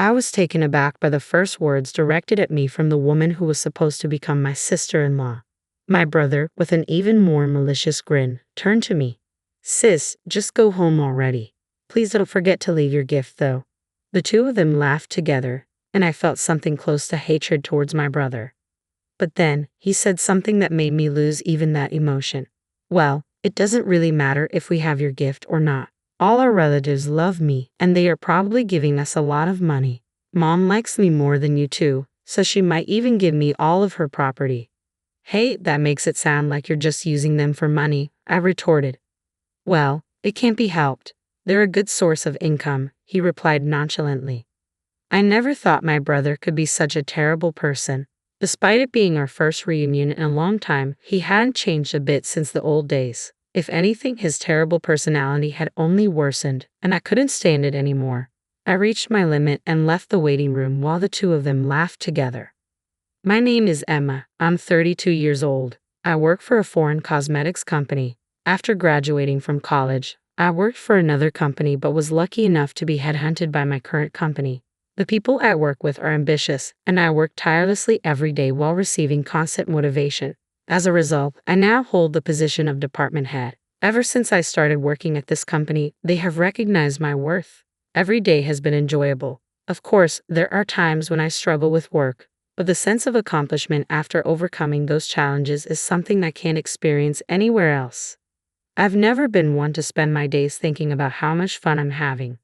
I was taken aback by the first words directed at me from the woman who was supposed to become my sister-in-law. My brother, with an even more malicious grin, turned to me. "Sis, just go home already. Please don't forget to leave your gift, though." The two of them laughed together, and I felt something close to hatred towards my brother. But then, he said something that made me lose even that emotion. "Well, it doesn't really matter if we have your gift or not. All our relatives love me, and they are probably giving us a lot of money. Mom likes me more than you two, so she might even give me all of her property." "Hey, that makes it sound like you're just using them for money," I retorted. "Well, it can't be helped. They're a good source of income," he replied nonchalantly. I never thought my brother could be such a terrible person. Despite it being our first reunion in a long time, he hadn't changed a bit since the old days. If anything, his terrible personality had only worsened, and I couldn't stand it anymore. I reached my limit and left the waiting room while the two of them laughed together. "My name is Emma. I'm 32 years old. I work for a foreign cosmetics company. After graduating from college, I worked for another company but was lucky enough to be headhunted by my current company. The people I work with are ambitious, and I work tirelessly every day while receiving constant motivation. As a result, I now hold the position of department head. Ever since I started working at this company, they have recognized my worth. Every day has been enjoyable. Of course, there are times when I struggle with work, but the sense of accomplishment after overcoming those challenges is something I can't experience anywhere else. I've never been one to spend my days thinking about how much fun I'm having.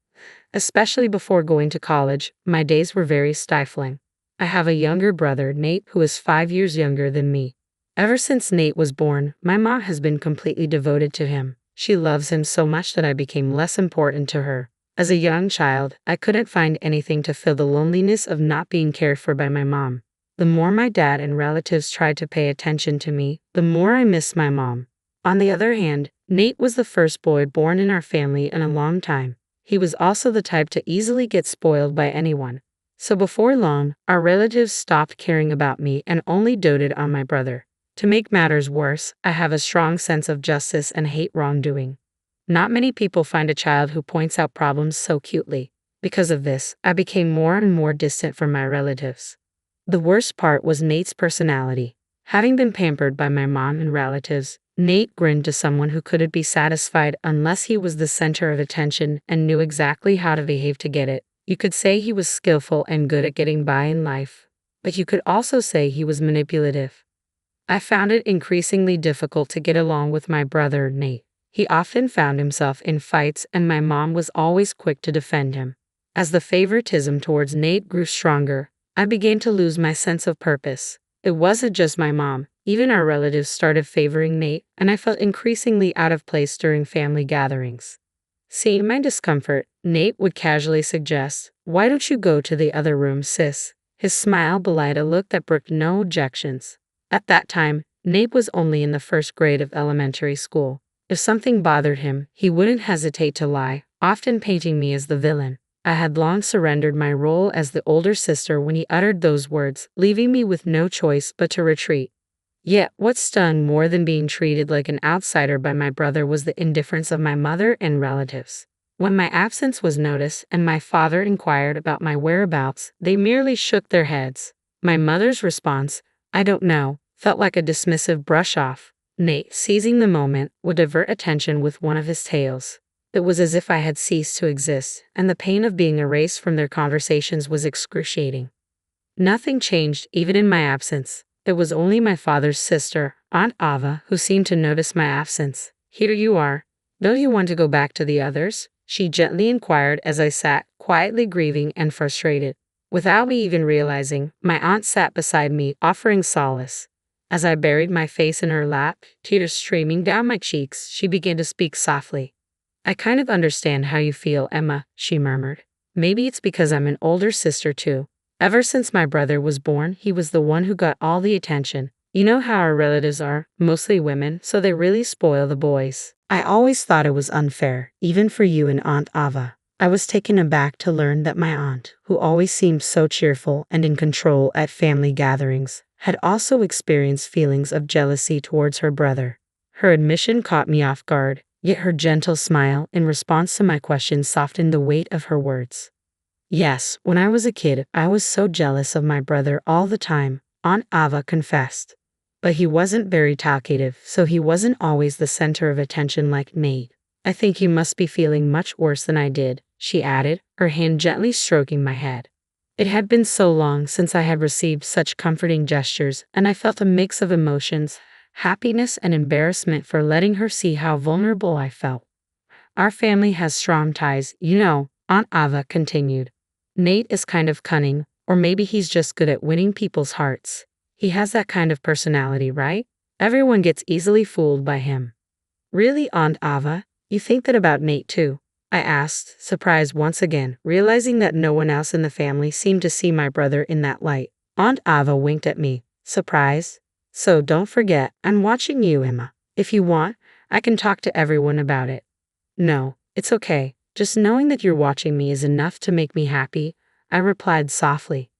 Especially before going to college, my days were very stifling. I have a younger brother, Nate, who is 5 years younger than me. Ever since Nate was born, my mom has been completely devoted to him. She loves him so much that I became less important to her. As a young child, I couldn't find anything to fill the loneliness of not being cared for by my mom. The more my dad and relatives tried to pay attention to me, the more I missed my mom. On the other hand, Nate was the first boy born in our family in a long time. He was also the type to easily get spoiled by anyone. So before long, our relatives stopped caring about me and only doted on my brother. To make matters worse, I have a strong sense of justice and hate wrongdoing. Not many people find a child who points out problems so cutely. Because of this, I became more and more distant from my relatives. The worst part was Nate's personality. Having been pampered by my mom and relatives, Nate grinned to someone who couldn't be satisfied unless he was the center of attention and knew exactly how to behave to get it. You could say he was skillful and good at getting by in life, but you could also say he was manipulative. I found it increasingly difficult to get along with my brother, Nate. He often found himself in fights, and my mom was always quick to defend him. As the favoritism towards Nate grew stronger, I began to lose my sense of purpose. It wasn't just my mom. Even our relatives started favoring Nate, and I felt increasingly out of place during family gatherings. Seeing my discomfort, Nate would casually suggest, "Why don't you go to the other room, sis?" His smile belied a look that brooked no objections. At that time, Nate was only in the first grade of elementary school. If something bothered him, he wouldn't hesitate to lie, often painting me as the villain. I had long surrendered my role as the older sister when he uttered those words, leaving me with no choice but to retreat. Yet, what stung more than being treated like an outsider by my brother was the indifference of my mother and relatives. When my absence was noticed and my father inquired about my whereabouts, they merely shook their heads. My mother's response, "I don't know," felt like a dismissive brush-off. Nate, seizing the moment, would divert attention with one of his tales. It was as if I had ceased to exist, and the pain of being erased from their conversations was excruciating. Nothing changed, even in my absence. It was only my father's sister, Aunt Ava, who seemed to notice my absence. "Here you are. Don't you want to go back to the others?" she gently inquired as I sat, quietly grieving and frustrated. Without me even realizing, my aunt sat beside me, offering solace. As I buried my face in her lap, tears streaming down my cheeks, she began to speak softly. "I kind of understand how you feel, Emma," she murmured. "Maybe it's because I'm an older sister too. Ever since my brother was born, he was the one who got all the attention. You know how our relatives are, mostly women, so they really spoil the boys. I always thought it was unfair, even for you and Aunt Ava." I was taken aback to learn that my aunt, who always seemed so cheerful and in control at family gatherings, had also experienced feelings of jealousy towards her brother. Her admission caught me off guard, yet her gentle smile in response to my question softened the weight of her words. Yes, when I was a kid, I was so jealous of my brother all the time, Aunt Ava confessed. But he wasn't very talkative, so he wasn't always the center of attention like Nate. I think you must be feeling much worse than I did, she added, her hand gently stroking my head. It had been so long since I had received such comforting gestures, and I felt a mix of emotions, happiness and embarrassment for letting her see how vulnerable I felt. Our family has strong ties, you know, Aunt Ava continued. Nate is kind of cunning, or maybe he's just good at winning people's hearts. He has that kind of personality, right? Everyone gets easily fooled by him. Really, Aunt Ava? You think that about Nate too? I asked, surprised once again, realizing that no one else in the family seemed to see my brother in that light. Aunt Ava winked at me, surprised. So don't forget, I'm watching you, Emma. If you want, I can talk to everyone about it. No, it's okay. Just knowing that you're watching me is enough to make me happy, I replied softly.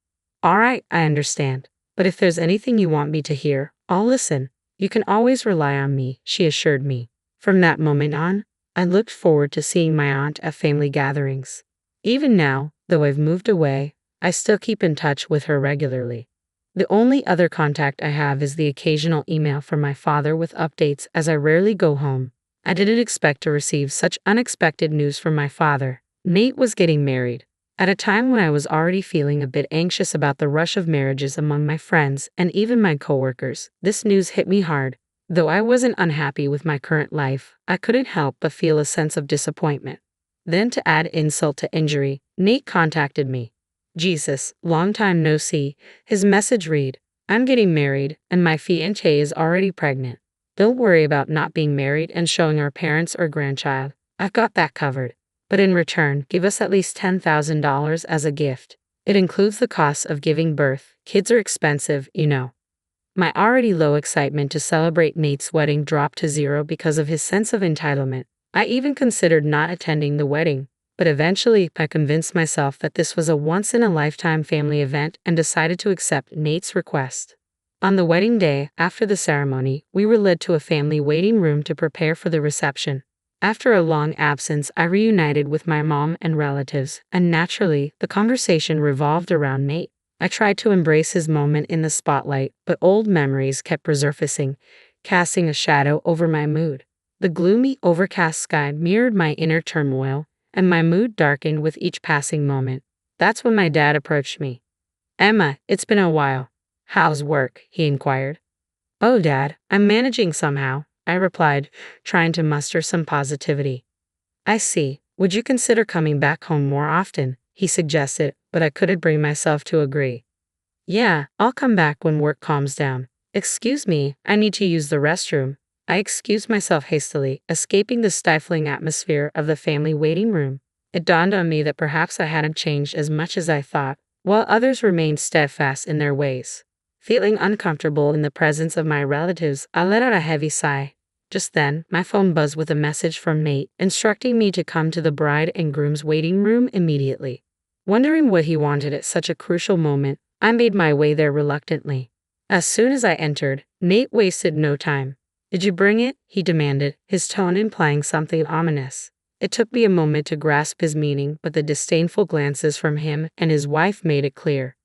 All right, I understand. But if there's anything you want me to hear, I'll listen. You can always rely on me, she assured me. From that moment on, I looked forward to seeing my aunt at family gatherings. Even now, though I've moved away, I still keep in touch with her regularly. The only other contact I have is the occasional email from my father with updates as I rarely go home. I didn't expect to receive such unexpected news from my father. Nate was getting married. At a time when I was already feeling a bit anxious about the rush of marriages among my friends and even my coworkers, this news hit me hard. Though I wasn't unhappy with my current life, I couldn't help but feel a sense of disappointment. Then to add insult to injury, Nate contacted me. Jesus, long time no see. His message read, I'm getting married, and my fiancée is already pregnant. Don't worry about not being married and showing our parents or grandchild. I've got that covered. But in return, give us at least $10,000 as a gift. It includes the costs of giving birth. Kids are expensive, you know. My already low excitement to celebrate Nate's wedding dropped to zero because of his sense of entitlement. I even considered not attending the wedding, but eventually I convinced myself that this was a once-in-a-lifetime family event and decided to accept Nate's request. On the wedding day, after the ceremony, we were led to a family waiting room to prepare for the reception. After a long absence, I reunited with my mom and relatives, and naturally, the conversation revolved around Nate. I tried to embrace his moment in the spotlight, but old memories kept resurfacing, casting a shadow over my mood. The gloomy, overcast sky mirrored my inner turmoil, and my mood darkened with each passing moment. That's when my dad approached me. Emma, it's been a while. How's work? He inquired. Oh, Dad, I'm managing somehow, I replied, trying to muster some positivity. I see. Would you consider coming back home more often? He suggested, but I couldn't bring myself to agree. Yeah, I'll come back when work calms down. Excuse me, I need to use the restroom. I excused myself hastily, escaping the stifling atmosphere of the family waiting room. It dawned on me that perhaps I hadn't changed as much as I thought, while others remained steadfast in their ways. Feeling uncomfortable in the presence of my relatives, I let out a heavy sigh. Just then, my phone buzzed with a message from Nate, instructing me to come to the bride and groom's waiting room immediately. Wondering what he wanted at such a crucial moment, I made my way there reluctantly. As soon as I entered, Nate wasted no time. Did you bring it? He demanded, his tone implying something ominous. It took me a moment to grasp his meaning, but the disdainful glances from him and his wife made it clear.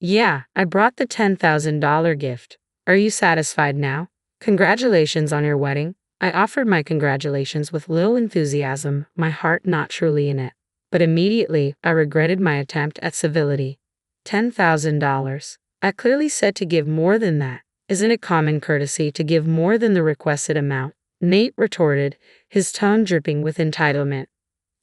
Yeah, I brought the $10,000 gift. Are you satisfied now? Congratulations on your wedding. I offered my congratulations with little enthusiasm, my heart not truly in it. But immediately, I regretted my attempt at civility. $10,000. I clearly said to give more than that. Isn't it common courtesy to give more than the requested amount? Nate retorted, his tone dripping with entitlement.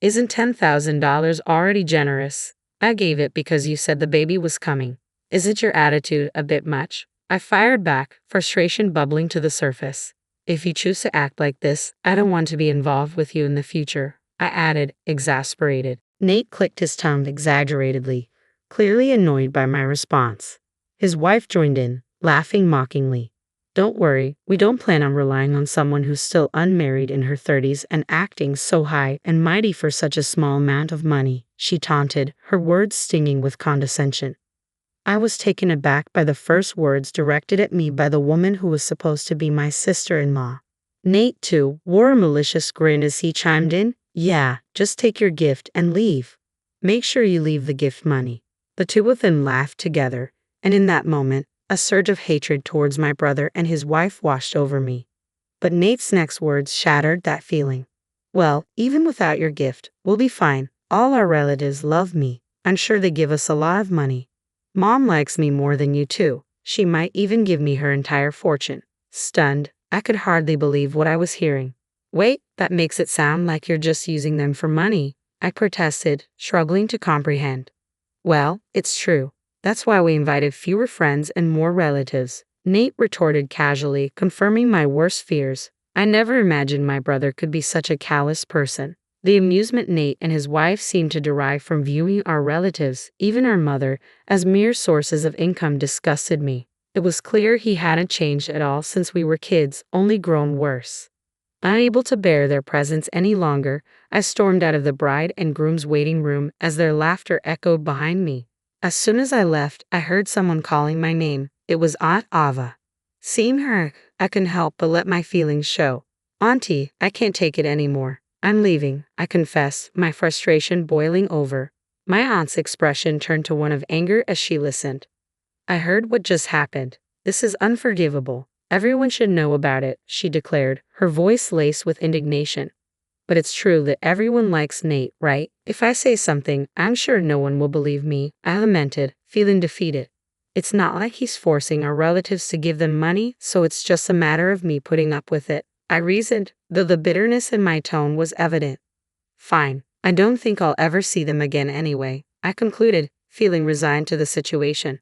Isn't $10,000 already generous? I gave it because you said the baby was coming. Isn't your attitude a bit much? I fired back, frustration bubbling to the surface. If you choose to act like this, I don't want to be involved with you in the future, I added, exasperated. Nate clicked his tongue exaggeratedly, clearly annoyed by my response. His wife joined in, laughing mockingly. Don't worry, we don't plan on relying on someone who's still unmarried in her 30s and acting so high and mighty for such a small amount of money, she taunted, her words stinging with condescension. I was taken aback by the first words directed at me by the woman who was supposed to be my sister-in-law. Nate, too, wore a malicious grin as he chimed in, Yeah, just take your gift and leave. Make sure you leave the gift money. The two of them laughed together, and in that moment, a surge of hatred towards my brother and his wife washed over me. But Nate's next words shattered that feeling. Well, even without your gift, we'll be fine. All our relatives love me. I'm sure they give us a lot of money. Mom likes me more than you too. She might even give me her entire fortune. Stunned, I could hardly believe what I was hearing. Wait, that makes it sound like you're just using them for money, I protested, struggling to comprehend. Well, it's true. That's why we invited fewer friends and more relatives, Nate retorted casually, confirming my worst fears. I never imagined my brother could be such a callous person. The amusement Nate and his wife seemed to derive from viewing our relatives, even our mother, as mere sources of income disgusted me. It was clear he hadn't changed at all since we were kids, only grown worse. Unable to bear their presence any longer, I stormed out of the bride and groom's waiting room as their laughter echoed behind me. As soon as I left, I heard someone calling my name. It was Aunt Ava. Seeing her, I couldn't help but let my feelings show. Auntie, I can't take it anymore. I'm leaving, I confess, my frustration boiling over. My aunt's expression turned to one of anger as she listened. I heard what just happened. This is unforgivable. Everyone should know about it, she declared, her voice laced with indignation. But it's true that everyone likes Nate, right? If I say something, I'm sure no one will believe me, I lamented, feeling defeated. It's not like he's forcing our relatives to give them money, so it's just a matter of me putting up with it, I reasoned, though the bitterness in my tone was evident. Fine, I don't think I'll ever see them again anyway, I concluded, feeling resigned to the situation.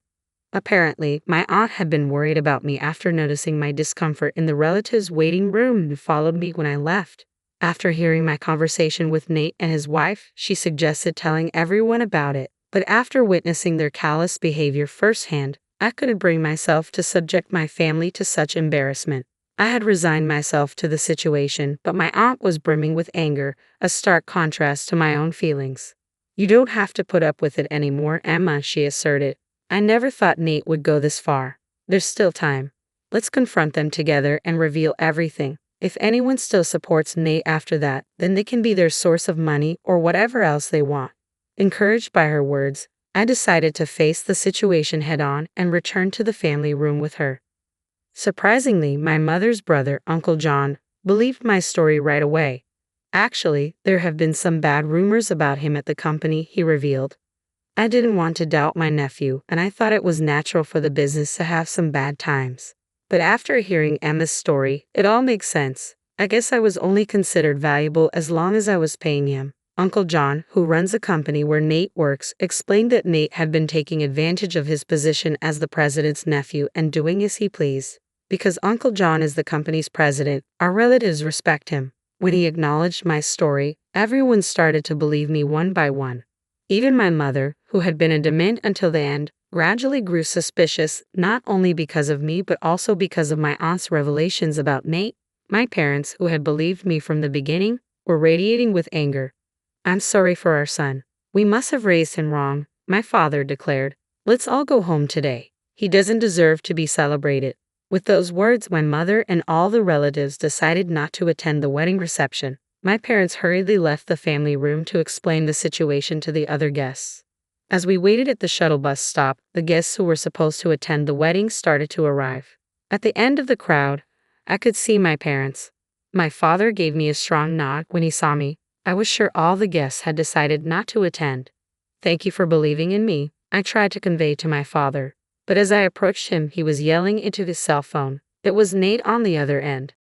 Apparently, my aunt had been worried about me after noticing my discomfort in the relatives' waiting room and followed me when I left. After hearing my conversation with Nate and his wife, she suggested telling everyone about it, but after witnessing their callous behavior firsthand, I couldn't bring myself to subject my family to such embarrassment. I had resigned myself to the situation, but my aunt was brimming with anger, a stark contrast to my own feelings. You don't have to put up with it anymore, Emma, she asserted. I never thought Nate would go this far. There's still time. Let's confront them together and reveal everything. If anyone still supports Nate after that, then they can be their source of money or whatever else they want. Encouraged by her words, I decided to face the situation head-on and return to the family room with her. Surprisingly, my mother's brother, Uncle John, believed my story right away. Actually, there have been some bad rumors about him at the company, he revealed. I didn't want to doubt my nephew, and I thought it was natural for the business to have some bad times. But after hearing Emma's story, it all makes sense. I guess I was only considered valuable as long as I was paying him. Uncle John, who runs a company where Nate works, explained that Nate had been taking advantage of his position as the president's nephew and doing as he pleased. Because Uncle John is the company's president, our relatives respect him. When he acknowledged my story, everyone started to believe me one by one. Even my mother, who had been adamant until the end, gradually grew suspicious, not only because of me but also because of my aunt's revelations about Nate. My parents, who had believed me from the beginning, were radiating with anger. I'm sorry for our son. We must have raised him wrong, my father declared. Let's all go home today. He doesn't deserve to be celebrated. With those words, my mother and all the relatives decided not to attend the wedding reception. My parents hurriedly left the family room to explain the situation to the other guests. As we waited at the shuttle bus stop, the guests who were supposed to attend the wedding started to arrive. At the end of the crowd, I could see my parents. My father gave me a strong nod when he saw me. I was sure all the guests had decided not to attend. Thank you for believing in me, I tried to convey to my father. But as I approached him, he was yelling into his cell phone. It was Nate on the other end.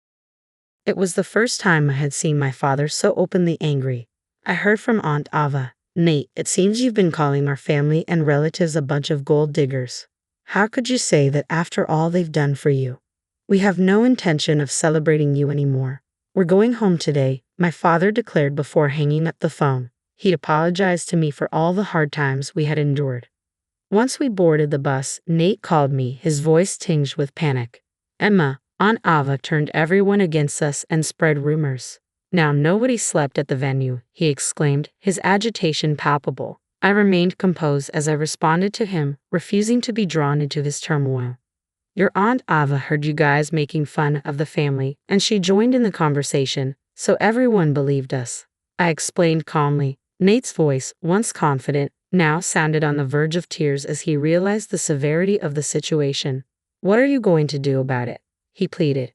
It was the first time I had seen my father so openly angry. I heard from Aunt Ava, Nate, it seems you've been calling our family and relatives a bunch of gold diggers. How could you say that after all they've done for you? We have no intention of celebrating you anymore. We're going home today, my father declared before hanging up the phone. He'd apologized to me for all the hard times we had endured. Once we boarded the bus, Nate called me, his voice tinged with panic. Emma, Aunt Ava turned everyone against us and spread rumors. Now nobody slept at the venue, he exclaimed, his agitation palpable. I remained composed as I responded to him, refusing to be drawn into his turmoil. Your Aunt Ava heard you guys making fun of the family, and she joined in the conversation, so everyone believed us. I explained calmly. Nate's voice, once confident, now sounded on the verge of tears as he realized the severity of the situation. "What are you going to do about it?" he pleaded.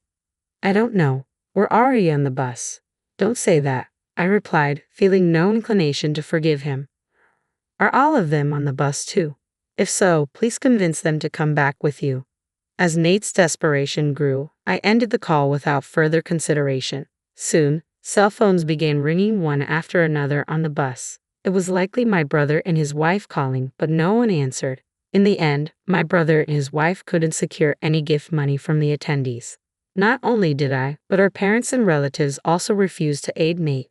"I don't know. We're already on the bus." "Don't say that," I replied, feeling no inclination to forgive him. "Are all of them on the bus too? If so, please convince them to come back with you." As Nate's desperation grew, I ended the call without further consideration. Soon, cell phones began ringing one after another on the bus. It was likely my brother and his wife calling, but no one answered. In the end, my brother and his wife couldn't secure any gift money from the attendees. Not only did I, but our parents and relatives also refused to aid Nate.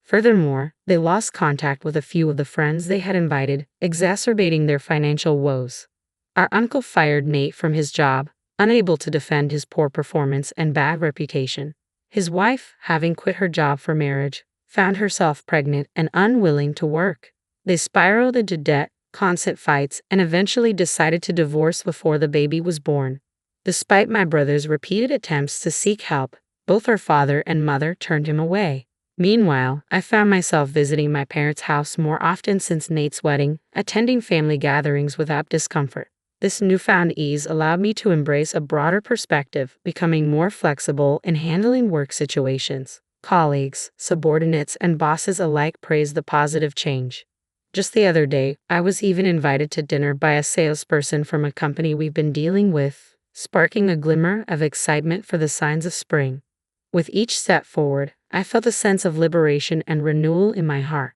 Furthermore, they lost contact with a few of the friends they had invited, exacerbating their financial woes. Our uncle fired Nate from his job, unable to defend his poor performance and bad reputation. His wife, having quit her job for marriage, found herself pregnant and unwilling to work. They spiraled into debt, constant fights, and eventually decided to divorce before the baby was born. Despite my brother's repeated attempts to seek help, both our father and mother turned him away. Meanwhile, I found myself visiting my parents' house more often since Nate's wedding, attending family gatherings without discomfort. This newfound ease allowed me to embrace a broader perspective, becoming more flexible in handling work situations. Colleagues, subordinates, and bosses alike praised the positive change. Just the other day, I was even invited to dinner by a salesperson from a company we've been dealing with, sparking a glimmer of excitement for the signs of spring. With each step forward, I felt a sense of liberation and renewal in my heart.